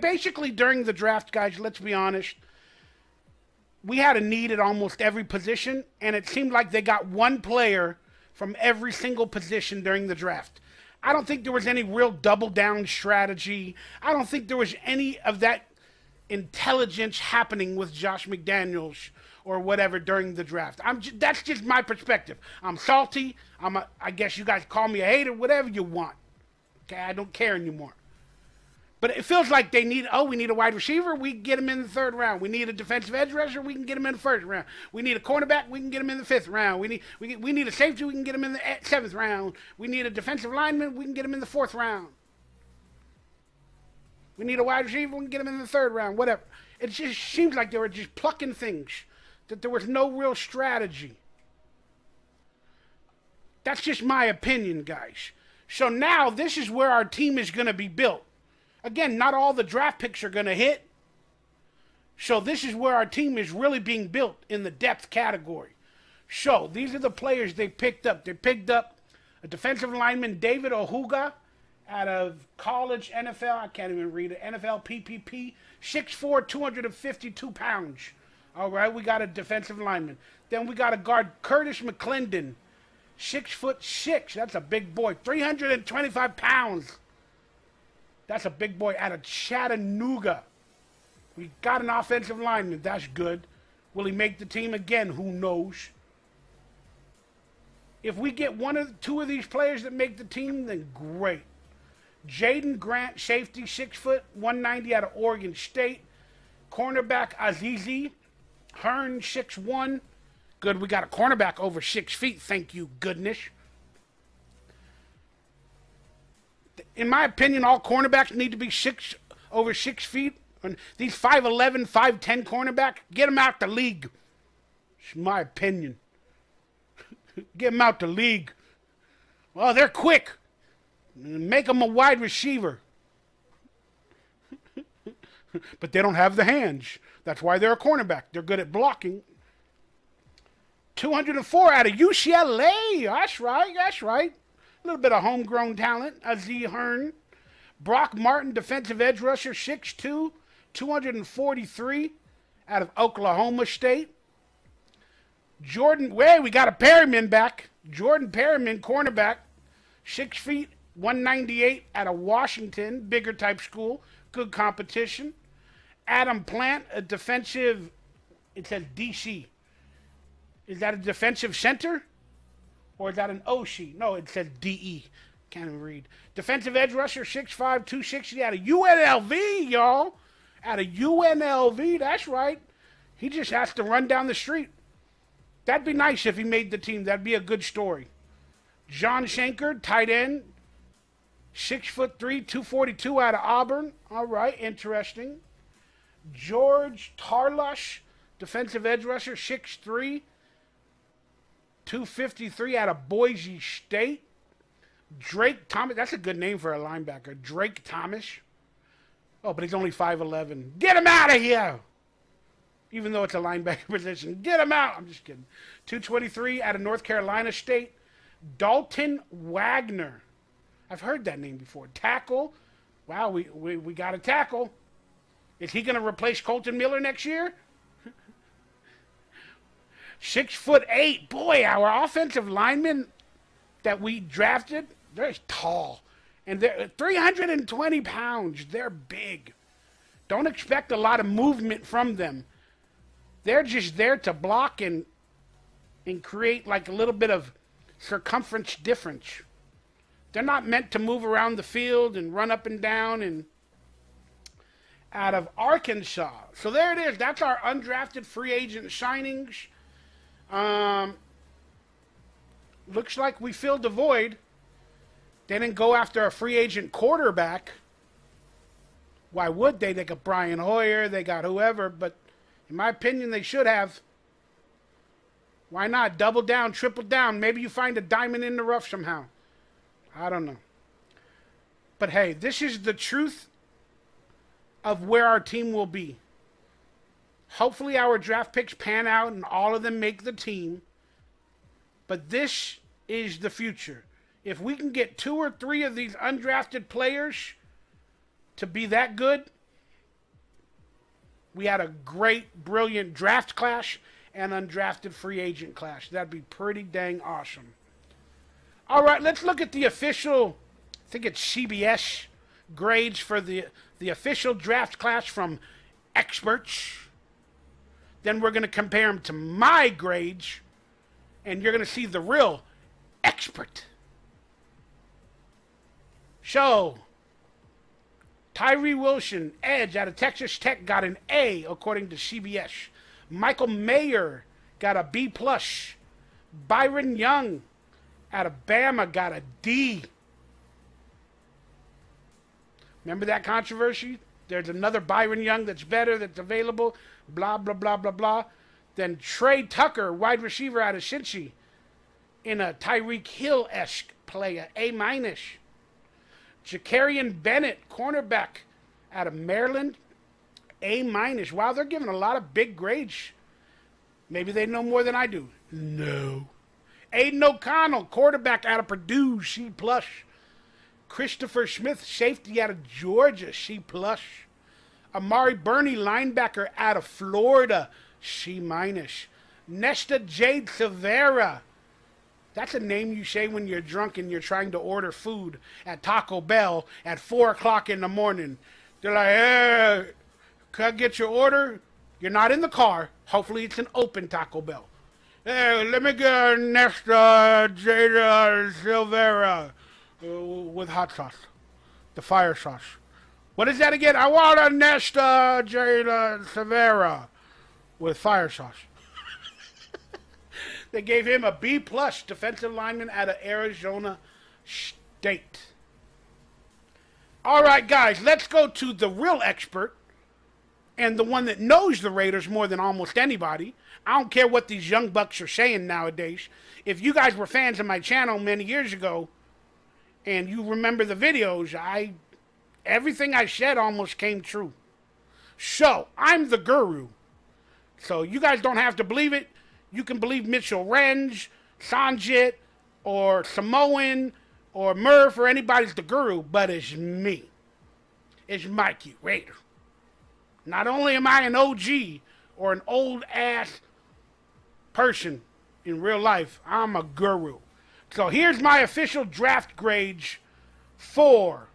Basically, during the draft, guys, let's be honest, we had a need at almost every position, and it seemed like they got one player from every single position during the draft. I don't think there was any real double down strategy. I don't think there was any of that intelligence happening with Josh McDaniels or whatever during the draft. That's just my perspective. I'm salty. I guess you guys call me a hater, whatever you want. Okay, I don't care anymore. But it feels like we need a wide receiver, we can get him in the third round. We need a defensive edge rusher, we can get him in the first round. We need a cornerback, we can get him in the fifth round. We need a safety, we can get him in the seventh round. We need a defensive lineman, we can get him in the fourth round. We need a wide receiver, we can get him in the third round, whatever. It just seems like they were just plucking things, that there was no real strategy. That's just my opinion, guys. So now this is where our team is going to be built. Again, not all the draft picks are going to hit. So this is where our team is really being built in the depth category. So these are the players they picked up. They picked up a defensive lineman, David Ohuga, out of college NFL. I can't even read it. NFL PPP, 6'4", 252 pounds. All right, we got a defensive lineman. Then we got a guard, Curtis McClendon, 6'6". That's a big boy. 325 pounds. That's a big boy out of Chattanooga. We got an offensive lineman. That's good. Will he make the team again? Who knows? If we get two of these players that make the team, then great. Jaden Grant, safety, 6 foot, 190 out of Oregon State. Cornerback Azizi Hearn, 6'1". Good, we got a cornerback over 6 feet. Thank you, goodness. In my opinion, all cornerbacks need to be over 6 feet. And these 5'11", 5'10" cornerback, get them out the league. It's my opinion. Get them out the league. Well, they're quick. Make them a wide receiver. But they don't have the hands. That's why they're a cornerback. They're good at blocking. 204 out of UCLA. That's right. That's right. A little bit of homegrown talent. Aziz Hearn. Brock Martin, defensive edge rusher, 6'2", 243 out of Oklahoma State. We got a Perryman back. Jordan Perryman, cornerback, 6 feet, 198 out of Washington, bigger type school, good competition. Adam Plant, a defensive, it says DC. Is that a defensive center? Or is that an OC? No, it says DE. Can't even read. Defensive edge rusher, 6'5", 260 out of UNLV, y'all. Out of UNLV, that's right. He just has to run down the street. That'd be nice if he made the team. That'd be a good story. John Shanker, tight end, 6'3", 242 out of Auburn. All right, interesting. George Tarlush, defensive edge rusher, 6'3", 253 out of Boise State. Drake Thomas, that's a good name for a linebacker. Drake Thomas. Oh, but he's only 5'11". Get him out of here! Even though it's a linebacker position. Get him out! I'm just kidding. 223 out of North Carolina State. Dalton Wagner. I've heard that name before. Tackle. Wow, we got a tackle. Is he going to replace Colton Miller next year? 6'8". Boy, our offensive linemen that we drafted, they're tall. And they're 320 pounds. They're big. Don't expect a lot of movement from them. They're just there to block and create like a little bit of circumference difference. They're not meant to move around the field and run up and down. And out of Arkansas. So there it is. That's our undrafted free agent signings. Looks like we filled the void. They didn't go after a free agent quarterback. Why would they? They got Brian Hoyer. They got whoever. But in my opinion, they should have. Why not? Double down, triple down. Maybe you find a diamond in the rough somehow. I don't know. But hey, this is the truth of where our team will be. Hopefully our draft picks pan out and all of them make the team. But this is the future. If we can get 2 or 3 of these undrafted players to be that good, We had a great, brilliant draft clash and undrafted free agent clash. That'd be pretty dang awesome. All right, let's look at the official, I think it's CBS grades for the official draft class from experts. Then we're going to compare them to my grades, and you're going to see the real expert. So, Tyree Wilson, edge out of Texas Tech, got an A according to CBS. Michael Mayer got a B+. Byron Young out of Bama got a D. Remember that controversy? There's another Byron Young that's better, that's available, blah, blah, blah, blah, blah. Then Trey Tucker, wide receiver out of Cincy, in a Tyreek Hill-esque play, a A-. Jakarian Bennett, cornerback out of Maryland, A-. Wow, they're giving a lot of big grades. Maybe they know more than I do. No. Aiden O'Connell, quarterback out of Purdue, C+. Christopher Smith, safety out of Georgia, C+. Amari Burney, linebacker out of Florida, C-. Nesta Jade Silvera. That's a name you say when you're drunk and you're trying to order food at Taco Bell at 4 o'clock in the morning. They're like, hey, can I get your order? You're not in the car. Hopefully it's an open Taco Bell. Hey, let me get Nesta Jade Silvera with hot sauce. The fire sauce. What is that again? I want a Nesta Jade Silvera with fire sauce. They gave him a B+, defensive lineman out of Arizona State. All right, guys, let's go to the real expert and the one that knows the Raiders more than almost anybody. I don't care what these young bucks are saying nowadays. If you guys were fans of my channel many years ago and you remember the videos, everything I said almost came true. So, I'm the guru. So, you guys don't have to believe it. You can believe Mitchell Renz, Sanjit, or Samoan, or Murph, or anybody's the guru, but it's me. It's Mikey Raider. Not only am I an OG or an old-ass person in real life, I'm a guru. So here's my official draft grades for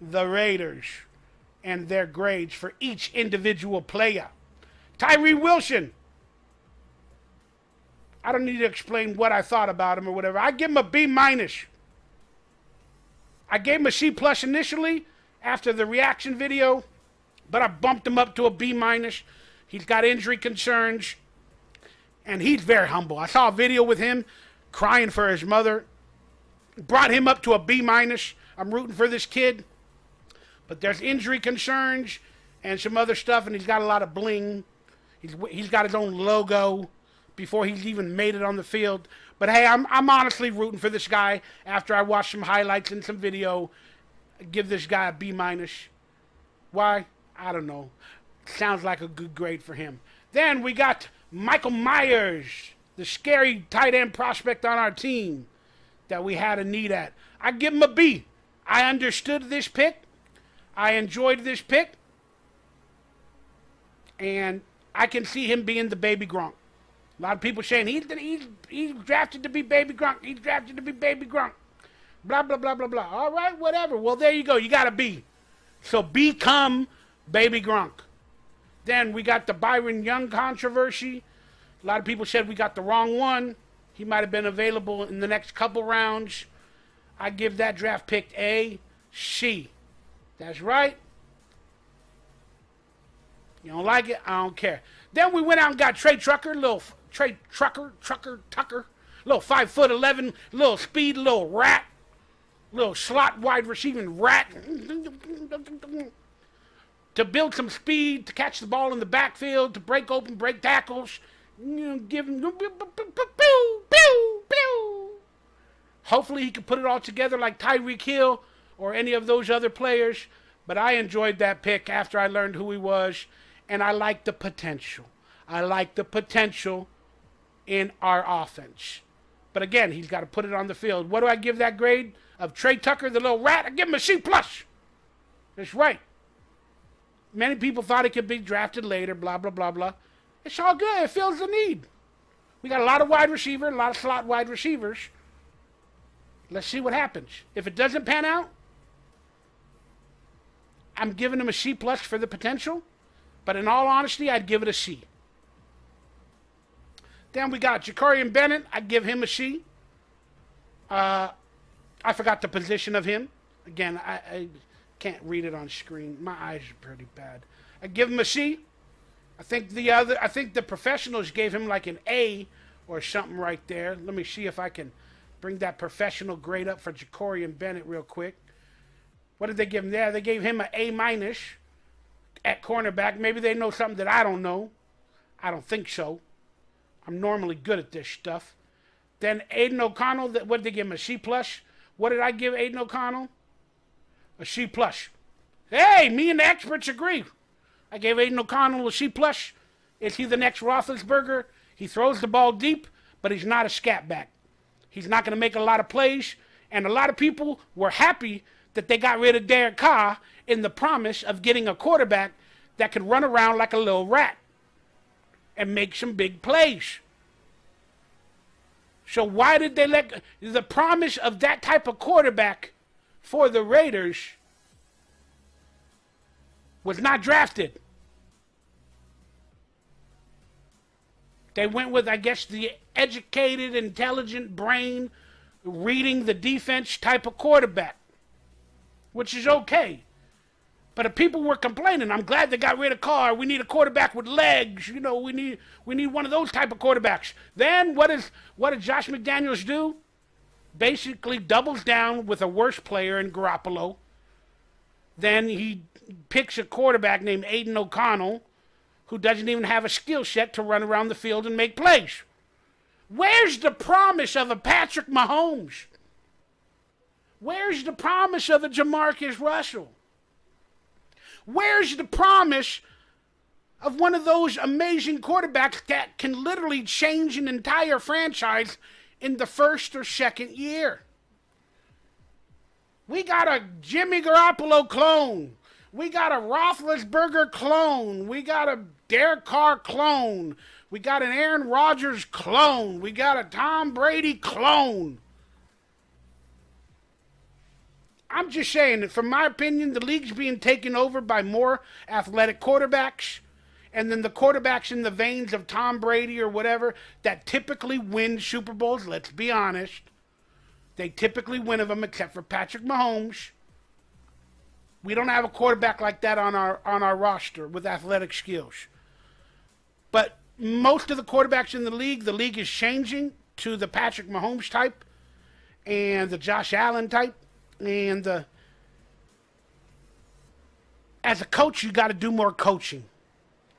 the Raiders and their grades for each individual player. Tyree Wilson. I don't need to explain what I thought about him or whatever. I give him a B-. I gave him a C+ initially after the reaction video, but I bumped him up to a B-. He's got injury concerns, and he's very humble. I saw a video with him crying for his mother. Brought him up to a B-. I'm rooting for this kid, but there's injury concerns and some other stuff, and he's got a lot of bling. He's got his own logo before he's even made it on the field. But hey, I'm honestly rooting for this guy after I watched some highlights and some video. Give this guy a B-. Why? I don't know. Sounds like a good grade for him. Then we got Michael Myers, the scary tight end prospect on our team that we had a need at. I give him a B. I understood this pick. I enjoyed this pick. And I can see him being the baby Gronk. A lot of people saying he's drafted to be baby Gronk. He's drafted to be baby Gronk. Blah, blah, blah, blah, blah. All right, whatever. Well, there you go. You got a B. So become baby Gronk. Then we got the Byron Young controversy. A lot of people said we got the wrong one. He might have been available in the next couple rounds. I give that draft pick A, C. That's right. You don't like it? I don't care. Then we went out and got Trey Tucker, little 5'11", little speed, little rat, little slot wide receiving rat. To build some speed, to catch the ball in the backfield, to break open, break tackles. Give him hopefully he can put it all together like Tyreek Hill or any of those other players. But I enjoyed that pick after I learned who he was, and I like the potential. I like the potential in our offense. But again, he's got to put it on the field. What do I give that grade of Trey Tucker, the little rat? I give him a C+. That's right. Many people thought he could be drafted later, blah, blah, blah, blah. It's all good. It fills the need. We got a lot of wide receivers, a lot of slot wide receivers. Let's see what happens. If it doesn't pan out, I'm giving him a C plus for the potential. But in all honesty, I'd give it a C. Then we got Jacorian Bennett. I'd give him a C. I forgot the position of him. Again, I can't read it on screen. My eyes are pretty bad. I'd give him a C. I think the professionals gave him like an A or something right there. Let me see if I can bring that professional grade up for Jacorian Bennett real quick. What did they give him there? They gave him an A minus at cornerback. Maybe they know something that I don't know. I don't think so. I'm normally good at this stuff. Then Aiden O'Connell, what did they give him, a C plus? What did I give Aiden O'Connell? A C plus. Hey, me and the experts agree. I gave Aiden O'Connell a C plus. Is he the next Roethlisberger? He throws the ball deep, but he's not a scat back. He's not going to make a lot of plays. And a lot of people were happy that they got rid of Derek Carr in the promise of getting a quarterback that could run around like a little rat and make some big plays. So why did they let the promise of that type of quarterback for the Raiders was not drafted? They went with, I guess, the educated, intelligent brain, reading the defense type of quarterback, which is okay. But if people were complaining, I'm glad they got rid of Carr. We need a quarterback with legs. You know, we need one of those type of quarterbacks. Then what does Josh McDaniels do? Basically doubles down with a worse player in Garoppolo. Then he picks a quarterback named Aiden O'Connell, who doesn't even have a skill set to run around the field and make plays. Where's the promise of a Patrick Mahomes? Where's the promise of a Jamarcus Russell? Where's the promise of one of those amazing quarterbacks that can literally change an entire franchise in the first or second year? We got a Jimmy Garoppolo clone. We got a Roethlisberger clone. We got a Derek Carr clone. We got an Aaron Rodgers clone. We got a Tom Brady clone. I'm just saying that, from my opinion, the league's being taken over by more athletic quarterbacks, and then the quarterbacks in the veins of Tom Brady or whatever that typically win Super Bowls, let's be honest. They typically win of them, except for Patrick Mahomes. We don't have a quarterback like that on our roster with athletic skills. But most of the quarterbacks in the league is changing to the Patrick Mahomes type and the Josh Allen type. And as a coach, you got to do more coaching.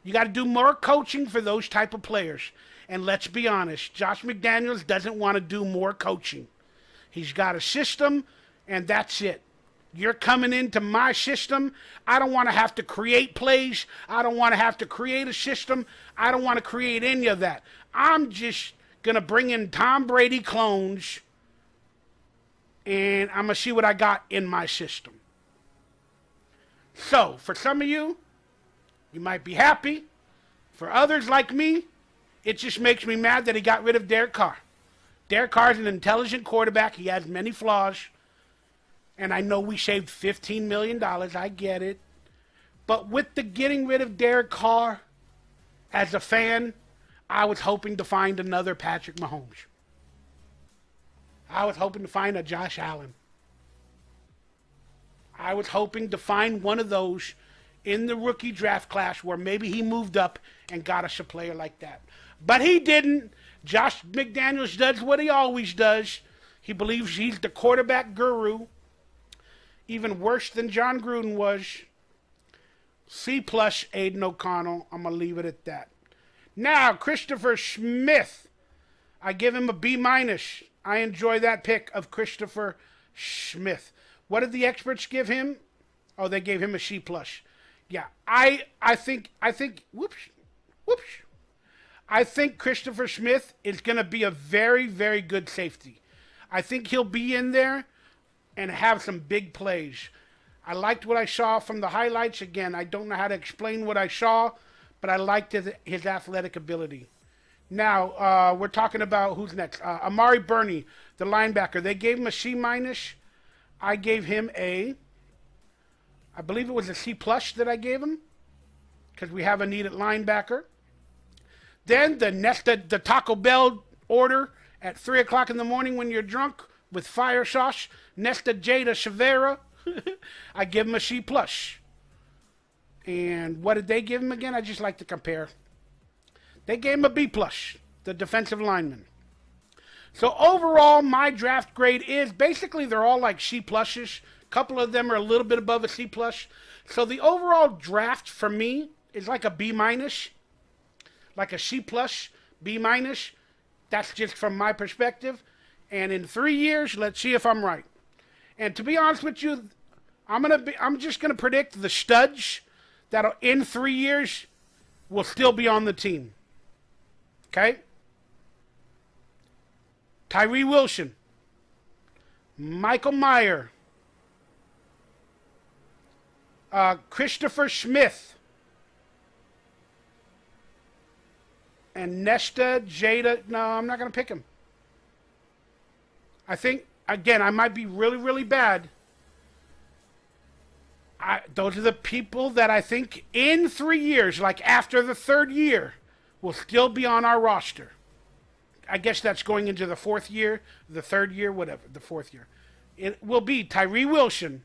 You got to do more coaching for those type of players. And let's be honest, Josh McDaniels doesn't want to do more coaching. He's got a system, and that's it. You're coming into my system. I don't want to have to create plays. I don't want to have to create a system. I don't want to create any of that. I'm just going to bring in Tom Brady clones, and I'm going to see what I got in my system. So, for some of you, you might be happy. For others like me, it just makes me mad that he got rid of Derek Carr. Derek Carr is an intelligent quarterback. He has many flaws. And I know we saved $15 million. I get it. But with the getting rid of Derek Carr, as a fan, I was hoping to find another Patrick Mahomes. I was hoping to find a Josh Allen. I was hoping to find one of those in the rookie draft class where maybe he moved up and got us a player like that. But he didn't. Josh McDaniels does what he always does. He believes he's the quarterback guru. Even worse than John Gruden was. C plus Aiden O'Connell. I'm going to leave it at that. Now, Christopher Smith. I give him a B minus. I enjoy that pick of Christopher Smith. What did the experts give him? Oh, they gave him a C plus. Yeah, I think, whoops. I think Christopher Smith is going to be a very, very good safety. I think he'll be in there and have some big plays. I liked what I saw from the highlights. Again, I don't know how to explain what I saw, but I liked his athletic ability. Now, we're talking about who's next. Amari Burney, the linebacker. They gave him a C-. I gave him I believe it was a C+ that I gave him, because we have a needed linebacker. Then the Taco Bell order at 3 o'clock in the morning when you're drunk with fire sauce, Nesta Jada Shavera. I give him a C+. And what did they give him again? I just like to compare. They gave him a B+, the defensive lineman. So overall, my draft grade is basically they're all like C+. A couple of them are a little bit above a C+. So the overall draft for me is like a B-, like a C+, B-. That's just from my perspective. And in 3 years, let's see if I'm right. And to be honest with you, I'm just gonna predict the studs that in 3 years will still be on the team. Okay? Tyree Wilson, Michael Mayer, Christopher Smith, and Nesta Jada. No, I'm not going to pick him. I think, again, I might be really, really bad. Those are the people that I think in 3 years, like after the 3rd year, will still be on our roster. I guess that's going into the 4th year, the 3rd year, whatever, the 4th year. It will be Tyree Wilson,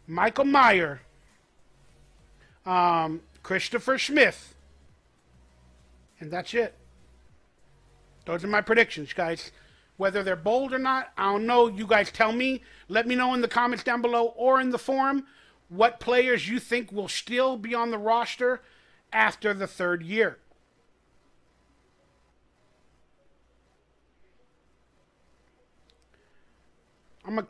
Michael Mayer, Christopher Smith, and that's it. Those are my predictions, guys. Whether they're bold or not, I don't know. You guys tell me. Let me know in the comments down below or in the forum what players you think will still be on the roster after the 3rd year. I'm a